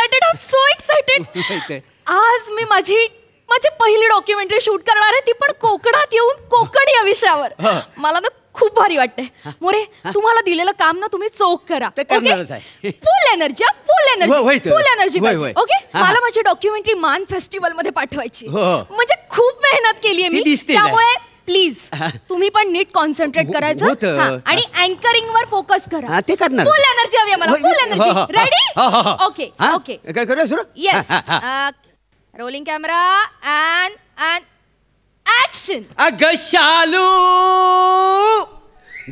Excited, I am so excited. आज मी माझी पहिली डॉक्युमेंटरी शूट करणार आहे, ती पण कोकणात येऊन कोकण या विषयावर. मला ना खूप भारी वाटतंय. मोरे, तुम्हाला दिलेलं काम ना तुम्ही चोख करा. फुल एनर्जी, फुल एनर्जी, फुल एनर्जी. ओके, मला माझी डॉक्युमेंटरी मान फेस्टिवल मध्ये पाठवायची. म्हणजे खूप मेहनत केलीये मी, त्यामुळे प्लीज तुम्ही पण नीट कॉन्सन्ट्रेट करायचं आणि अँकरिंग वर फोकस करा. फुल एनर्जी हवी मला, फुल एनर्जी. रेडी? ओके ओके, काय करूया सुरू? Yes. Rolling camera and action. अग शालू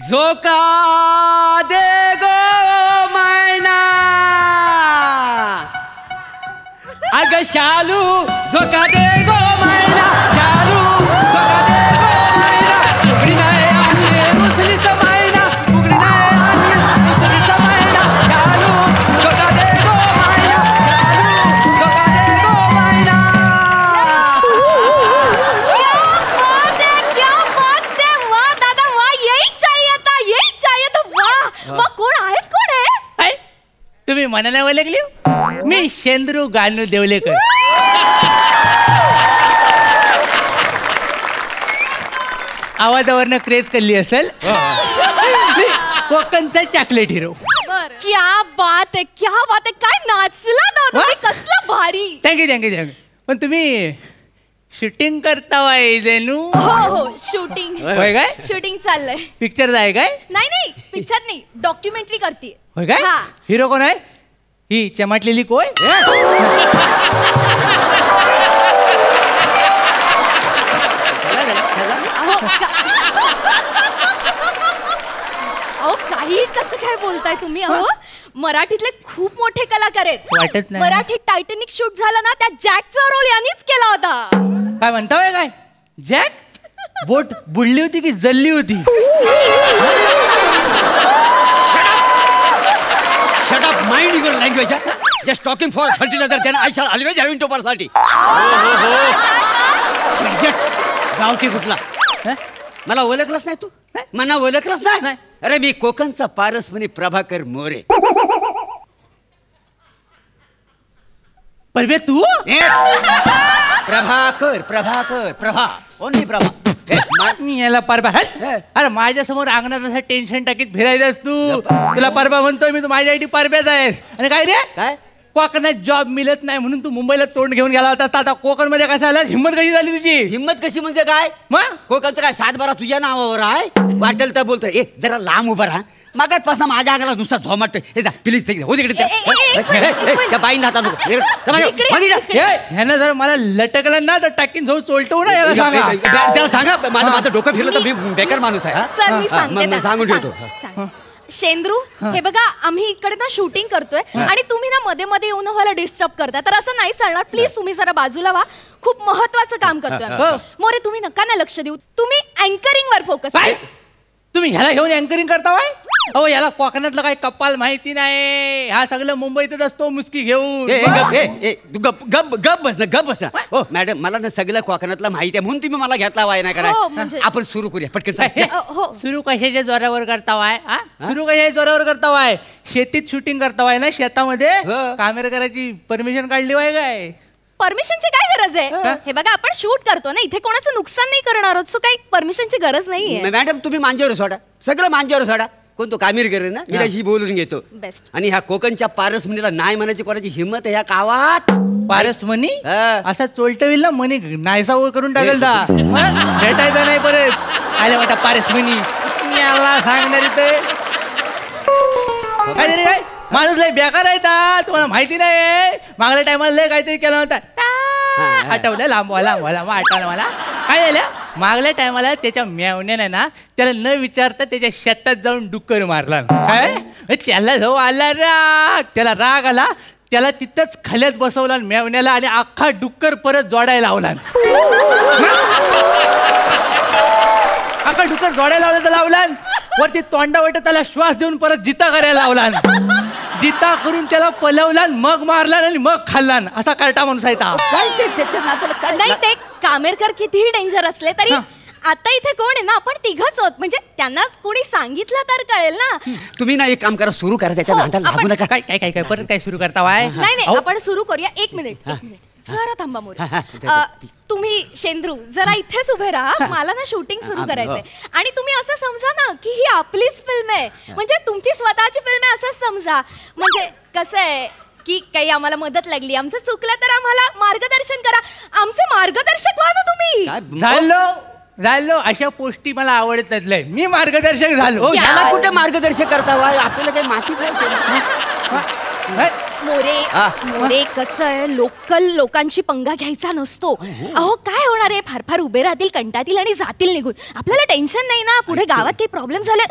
झोका दे गो मैना, अग शालू झोका दे गो मैना, शालू झोका दे गो मैना, उघडी नाही आणली मुसलीचा मैना, उघडी नाही आणली मुसलीचा मैना, शालू झोका दे गो मैना, शालू झोका दे गो मैना. तुम्ही मनाला ओळखली? मी शेंद्रू गानू देवलेकर. आवाजावरनं क्रेज करली असेल. कोकणचा चॉकलेट हिरो. क्या बात आहे, क्या बात आहे. काय नाचला ना तुम्ही, कसलं भारी. Thank you thank you thank you. पण तुम्ही शूटिंग करता वाय जणू? हो, शूटिंग. होय काय? शूटिंग चाललंय. पिक्चर आहे काय? नाही, पिक्चर नाही, डॉक्युमेंटरी करते. होय काय? हिरो कोण आहे? ही चमटलेली कोय? अहो काही कसं काय बोलताय तुम्ही? अहो मराठीतले खूप मोठे कलाकार आहेत. वाटत नाही. मराठीत टायटॅनिक शूट झाला ना, त्या जॅकचा रोल यांनीच केला होता. काय म्हणताय? काय जॅक बोट बुडली होती की जल्ली होती? Shut up, mind your language. Just talking for 30 other then I shall always have into personality. गावठी कुठला? मला ओळखलंच नाही तू? मला ओळखलंच नाही? अरे मी कोकणचा पारसमणी प्रभाकर मोरे. परबे तू? प्रभाकर प्रभाकर प्रभा ओनली प्रभा. मी याला परबा. अरे माझ्या समोर अंगणात असं टेन्शन टाकीत फिरायचंस तू. तुला परबा म्हणतोय मी, तू माझ्यासाठी परब्याच आहेस. आणि काय रे, काय कोकणात जॉब मिळत नाही म्हणून तू मुंबईला तोंड घेऊन गेला होता. आता कोकण मध्ये कसं आला? हिंमत कशी झाली तुझी? हिंमत कशी म्हणजे काय? मग कोकणचं काय 7-12 तुझ्या नावावर आहे? वाटेल तर बोलतोय. ए जरा लांब उभा राहा. मागातपासून माझ्या अंगाला नुसता झोमाट. हे जा प्लीज हो तिकडे. त्या बाईंना हाता नको. ह्यानं जर मला लटकलं ना तर टाकीन जाऊ चोलटवू ना. याला सांगा, त्याला सांगा माझं डोकं फिरलं तर मी बेकार माणूस आहे. सर मी सांगते, सांगून ठेवतो. शेंद्रू, हे बघा आम्ही इकडे ना शूटिंग करतोय आणि तुम्ही ना मध्ये मध्ये येऊन व्हायला डिस्टर्ब करताय, तर असं नाही चालणार. प्लीज तुम्ही जरा बाजूला व्हा. खूप महत्वाचं काम करतोय. मोरे तुम्ही नका ना लक्ष देऊ, तुम्ही अँकरिंग वर फोकस करा. तुम्ही ह्याला घेऊन अँकरिंग करता वाय? अहो याला कोकणातलं काही कपाल माहिती नाही. हा सगळं मुंबईतच असतो मुस्की घेऊन. गप बस ना. हो मॅडम, मला ना सगळं कोकणातलं माहिती आहे म्हणून तुम्ही मला घेतला वाय नाही करा. आपण सुरू करूया पटकन. सुरू कशाच्या जोरावर करता वाय? सुरू कशाच्या जोरावर करता वाय? शेतीत शूटिंग करता वाय ना? शेतामध्ये कॅमेरा करायची परमिशन काढली वाय काय? परमिशनची काय गरज आहे? हे बघा आपण शूट करतो ना, इथे कोणाचं नुकसान नाही करणार आहोत, सो काही परमिशनची गरज नाहीये. मॅडम तुम्ही मांजेवर सोडा, सगळं मांजेवर सोडा. कोण तो कामीर करे ना, मी त्याशी बोलून घेतो. बेस्ट. आणि ह्या कोकणच्या पारसमणीला नाही म्हणायची कोणाची हिंमत आहे ह्या गावात? पारसमणी असा चोलटविल ना मनी नायसा करून टाकेल दा. भेटायचा नाही परत. आले वाटा पारसमणी याला सांगणार इथे काय माणूस लय बेकार आहे. तुम्हाला माहिती नाही, मागल्या टायमाला लय काहीतरी केलं होता. आठवलं लांबवा आठवलं मला. काय झालं मागल्या टायमाला त्याच्या मेवण्याने ना त्याला न विचारता त्याच्या शेतात जाऊन डुक्कर मारला. काय त्याला जो आला राग, त्याला राग आला, त्याला तिथंच खाल्यात बसवला मेवण्याला आणि अख्खा डुक्कर परत जोडायला लावला. अख्खा डुक्कर जोडायला लावला वरती तोंडावट त्याला श्वास देऊन परत जिता करायला लावला. जिता करून त्याला पलवला, मग मारला आणि मग खाल्ला. असा कार्टा माणूस आहे. नाही ते कामेरकर कितीही डेंजर असले तरी आता इथे कोण आहे ना, आपण तिघच आहोत. म्हणजे त्यांना कोणी सांगितलं तर कळेल ना. तुम्ही ना एक काम करा, सुरू करा, त्याच्या हो, नादाला लागू नका. काय काय काय काय परत काय सुरू करता वाय? नाही नाही, अहो, आपण सुरू करूया. एक मिनिट जरा थांबा मोरे. तुम्ही शेंद्रू जरा इथेच उभे राहा. मला ना शूटिंग सुरू करायचंय. आणि तुम्ही असं समजा ना की ही आपलीच फिल्म आहे, म्हणजे तुमची स्वतःची फिल्म आहे असंच समजा. म्हणजे कसं आहे की काही आम्हाला मदत लागली, आमचं चुकलं तर आम्हाला मार्गदर्शन करा. आमचे मार्गदर्शक व्हा ना तुम्ही. झालो अशा पोस्टी मला आवडतच लय. मी मार्गदर्शक झालो. हो, याला कुठे मार्गदर्शक करता वा? आपल्याला काही माती मोरे कसं आहे, लोकल लोकांची पंगा घ्यायचा नसतो. अहो काय होणार आहे, फार फार उभे राहतील, कंटातील आणि जातील निघून. आपल्याला टेन्शन नाही ना, पुढे गावात काही प्रॉब्लेम झाले.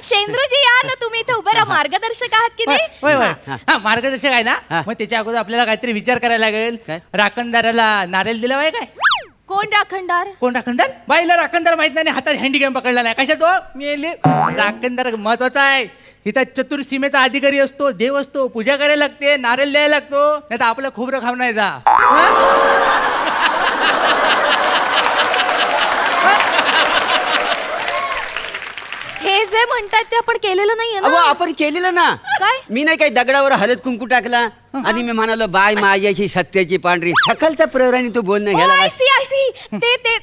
शेंद्रूजी या ना तुम्ही इथे उभे राहा. मार्गदर्शक आहात की नाही? हा मार्गदर्शक आहे ना. मग त्याच्या अगोदर आपल्याला काहीतरी विचार करायला लागेल. राखणदाराला नारळ दिला पाहिजे काय? कोण राखणदार? कोण राखणदार? बाईला राखणदार माहित नाही, हातात हँडीकॅम पकडला नाही. कशा तो मी राखणदार महत्वाचा आहे. इथं चतुर्सीमेचा अधिकारी असतो, देव असतो, पूजा करायला लागते, नारळ द्यायला लागतो, नाही तर आपलं खोबरं खाऊ नाही जा. हे जे म्हणतात ते आपण केलेलं नाहीये अहो ना. आपण केलेलं ना. काय? मी नाही काही दगडावर हळद कुंकू टाकला आणि मी म्हणालो बाय माझ्याशी सत्याची पांढरी. सकाळच्या प्रहराने तू बोलणं ह्याला आय काय? सी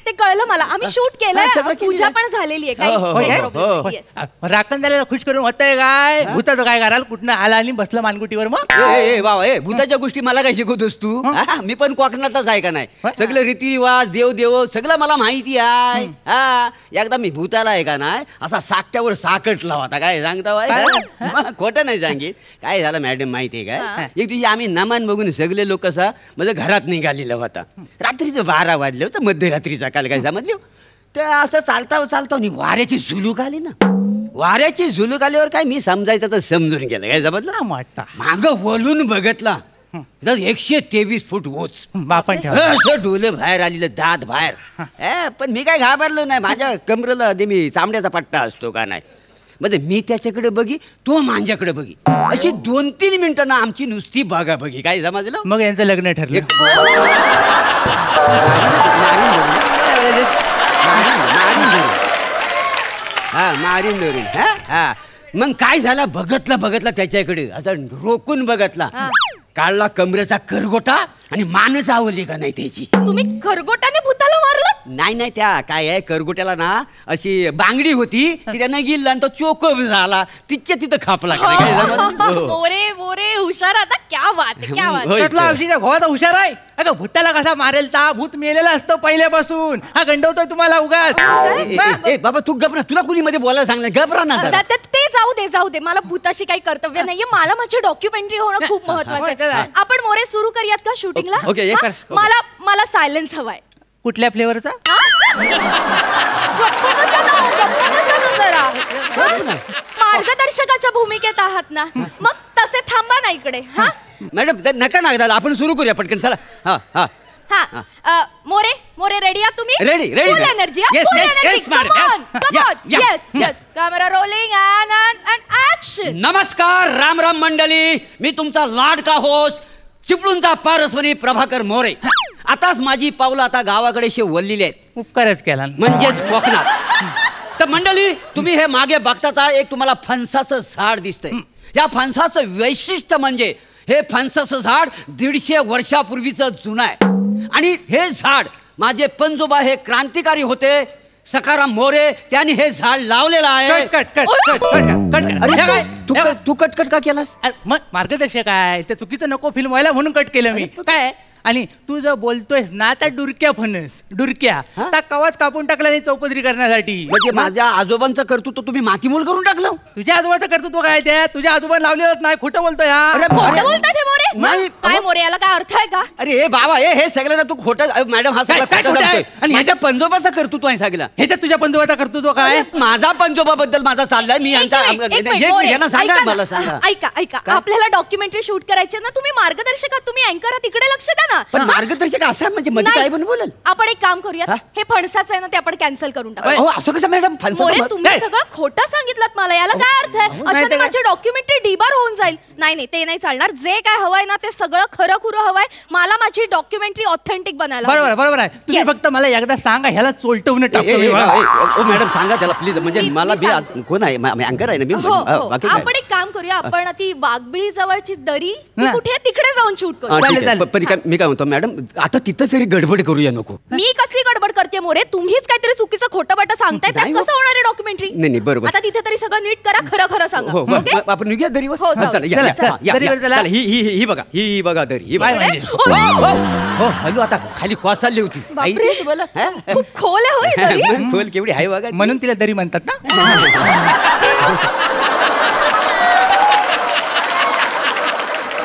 ते कळलं मला. आम्ही शूट हा, सगळं केलंय, केलेलं पूजा आहे. पण झालेली आहे. हो, हो, काही हो, problem हो. नाही. Yes. राखणदाराला खुश करून होतंय काय? भूताचं काय कराल? कुठनं आला आणि बसलं मानगुटीवर मग? ए बाबा ए भूताच्या गोष्टी मला काय शिकवतोस तू? हा, मी पण कोकणातच आहे का नाही? सगळं रीतिरिवाज देव सगळं मला माहिती आहे. हा, एकदा मी भूताला आहे का नाही असा साकट्यावर साकटला होता. काय सांगता बाय? खोटं नाही सांगित. काय झालं मॅडम माहिती आहे काय? एक दिवशी आम्ही नमान बघून सगळे लोक असा म्हणजे घरात निघालेला होता. रात्रीचं 12 वाजले होतं, मध्यरात्रीचा काल काय समजलं. तर असं चालता वाऱ्याची झुलूक आली ना. वाऱ्याची झुलूक आल्यावर काय मी समजायचं तर समजून गेलं. काय समजलं? माग वळून बघतला तर 123 फूट ओच. बापन असं डोलं बाहेर आलेलं, दात बाहेर. पण मी काय घाबरलो नाही. माझ्या कमरेला मी चामड्याचा पट्टा असतो का नाही. म्हणजे मी त्याच्याकडे बघी, तो माझ्याकडे बघी, अशी 2-3 मिनिटं ना आमची नुसती बघा बघी. काय समजलं? मग यांचं लग्न ठरलं. मारीन धरून. हा मग काय झालं, बघतला त्याच्याकडे असं रोखून बघतला. काढला कमरेचा करगोटा आणि मानच आवडली का नाही त्याची. तुम्ही खरगोटाने भूताला मारलं? नाही त्या काय आहे, करगोट्याला ना अशी बांगडी होती ती त्यानं गिल्ला आणि तो चोकप झाला. तिच्या तिथं खापला. मोरे हुशार. आता क्या बात आहे, क्या बात. औषधा घोवाचा हुशार आहे. अगं भूताला कसा मारेल ता? भूत मेलेला असतं पहिल्यापासून. हा गंडवतोय तुम्हाला उगाच. ए बाबा तू गपरा, तुला कुणी मध्ये बोलायला सांगलं? गपरा ना जरा. ते जाऊ दे. मला भूताशी काही कर्तव्य नाहीये. मला माझी डॉक्युमेंटरी होणं खूप महत्वाचं आहे. आपण मोरे सुरू करूयात का शूटिंगला? ओके, हा? मला सायलेन्स हवाय. कुठल्या फ्लेवरचा? मार्गदर्शकाच्या भूमिकेत आहात ना, मग तसे थांबा ना इकडे. हा मॅडम नका ना, आपण सुरू करूया पटकन. चला. हा हा हा मोरे रेडी आहात तुम्ही? Ready full energy. Yes camera rolling and action. नमस्कार राम मंडळी. मी तुमचा लाडका होस्ट चिपळूणचा पारसवनी प्रभाकर मोरे. आताच माझी पावलं आता गावाकडे वळलेली आहेत. उपकारच केला म्हणजेच कोकणात. तर मंडळी तुम्ही हे मागे बघता, एक तुम्हाला फणसाचं झाड दिसतंय. या फणसाचं वैशिष्ट्य म्हणजे हे फणसाचं झाड 150 वर्षापूर्वीचं जुनं आहे. आणि हे झाड माझे पंजोबा हे क्रांतिकारी होते सखाराम मोरे, त्यांनी हे झाड लावलेलं आहे. तू कट का केलास? मग मार्गदर्शक आहे ते चुकीचं नको फिल्म व्हायला म्हणून कट केलं मी. काय आणि तू जर बोलतोयस ना त्या डुरक्या फणस डुरक्या त्या कवाच कापून टाकला नाही चौपदरी करण्यासाठी. म्हणजे माझ्या आजोबांचं कर्तृत्व तुम्ही मातीमोल करून टाकलं. तुझ्या आजोबाचं कर्तृत्व काय ते? तुझ्या आजोबा लावलेलंच नाही. खोटं बोलतोय नाही. काय मोरे, याला काय अर्थ आहे का? अरे हे बाबा हे सगळ्यांना तू खोटं. मॅडम हा सगळं खोटं सांगतोय. आणि माझ्या पंजोबाचा कर्तृत्व आहे सगळं. ह्याच्यात तुझ्या पंजोबाचा कर्तृत्व काय? माझा पंजोबा बद्दल माझा चाललाय. मी यांना सांगा, मला सांगा. ऐका आपल्याला डॉक्युमेंटरी शूट करायची ना. तुम्ही मार्गदर्शक आहात, तुम्ही अँकर तिकडे लक्ष द्या ना. पण मार्गदर्शक असा म्हणजे मध्ये काय पण बोलेल. आपण एक काम करूया, हे फणसाचं आहे ना ते आपण कॅन्सल करून टाकू. असं कसं मॅडम? मोरे तुम्ही सगळं खोटं सांगितलं मला. याला काय अर्थ आहे? अशाने माझी डॉक्युमेंटरी डिबार होऊन जाईल. नाही ते नाही चालणार. जे काय हवंय हवंय ना ते सगळं खरं खुरं हवंय. मला माझी डॉक्युमेंटरी ऑथेंटिक बनायला बरोबर हवी. बरोबर आहे. तुम्ही Yes. फक्त मला एकदा सांगा ह्याला चोलटवून टाकतो मी. मॅडम सांगा त्याला प्लीज. म्हणजे मी मला सांगते. कोण आहे अँकर आहे ना मी. हो हो बाकी काय? आपण एक काम करूया. आपण ती वाघबिळी जवळची दरी ती हा. कुठे आहे? तिकडे जाऊन शूट करू. ठीक आहे. चालेल. पण मी काय म्हणतो मॅडम आता तिथं तरी गडबड करूया नको. मी कसली गडबड करते मोरे? तुम्हीच काहीतरी चुकीचं खोटं बट सांगताय. त्यात नाही हो. कसं होणार आहे डॉक्युमेंटरी? नाही, बरोबर. आता तिथे तरी सगळं नीट करा. खरं खरं सांगा. हो ओके? आपण निघूया दरीवर. हो, जाऊ. चला, या, चला, या, चला. या, दरीवर या. चला. चला, ही बघा ही बघा दरी ही काय बघा. म्हणजे? हो हॅलो आता खाली कोसळली होती. बापरे. ऐकली तुम्हाला? हा? खूप खोल आहे होय दरी. मग खोल केवढी आहे बघा ती. म्हणून तिला दरी म्हणतात ना.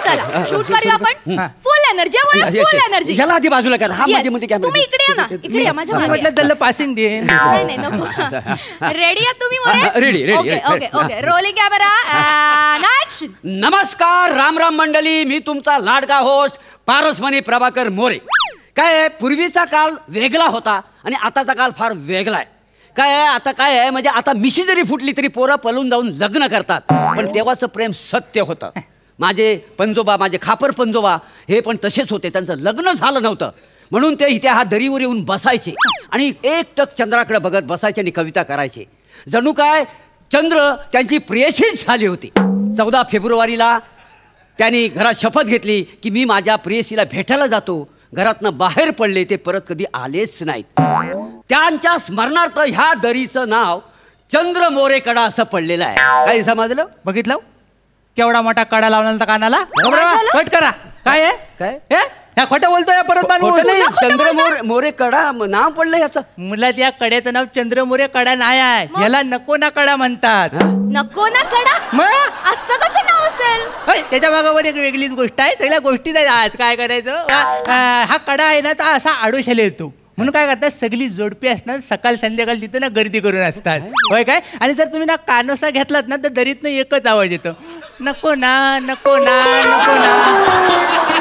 चला शूट करूया आपण. हा. फुल एनर्जी फुल एनर्जी. ह्याला आधी बाजूला करा. हा मध्ये मध्ये कॅमेरा. तुम्ही इकडे या ना. इकडे या माझ्या मी मागे. म्हटलं त्याला पासिंग दे. नाही नाही नको. रेडी आहात तुम्ही More? Ready okay okay okay rolling camera action. नमस्कार राम राम मंडळी. मी तुमचा लाडका होस्ट पारसमणी प्रभाकर मोरे. काय आहे पूर्वीचा काळ वेगळा होता आणि आताचा काळ फार वेगळा आहे. काय आहे आता काय आहे म्हणजे आता मिशी जरी फुटली तरी पोरं पळून जाऊन लग्न करतात. पण तेव्हाचं प्रेम सत्य होतं. माझे पंजोबा माझे खापर पंजोबा हे पण तसेच होते. त्यांचं लग्न झालं नव्हतं म्हणून ते इथे हा दरीवर येऊन बसायचे आणि एकटक चंद्राकडे बघत बसायचे आणि कविता करायचे. जणू काय चंद्र त्यांची प्रेयसीच झाली होती. 14 फेब्रुवारीला त्यांनी घरात शपथ घेतली की मी माझ्या प्रेयसीला भेटायला जातो. घरातनं बाहेर पडले ते परत कधी आलेच नाहीत. त्यांच्या स्मरणार्थ ह्या दरीचं नाव चंद्र मोरेकडा असं पडलेलं आहे. काही समजलं? बघितलं केवढा मोठा कडा लावला होता कानाला. झालं? कट करा. काय आहे काय? हे? ह्या खोटं बोलतोय परत खोटं माणूस. नाही. चंद्र मोरे कडा नाव पडलं याचं. मुला त्या कड्याचं नाव चंद्रमोरे कडा नाही आहे. याला नको ना कडा म्हणतात. नको ना कडा. मग असं कसं नाव असेल? होय, त्याच्या मागावर एक वेगळीच गोष्ट आहे. सगळ्या गोष्टीच आहेत. आज काय करायचं हा कडा आहे ना तो असा आडोशाला येतो म्हणून काय करतात सगळी जोडपी असतात सकाळ संध्याकाळ तिथे ना गर्दी करून असतात. होय काय. आणि जर तुम्ही ना कानोसा घेतलात ना तर दरीतनं एकच आवाज येतो नको ना नको ना नको ना.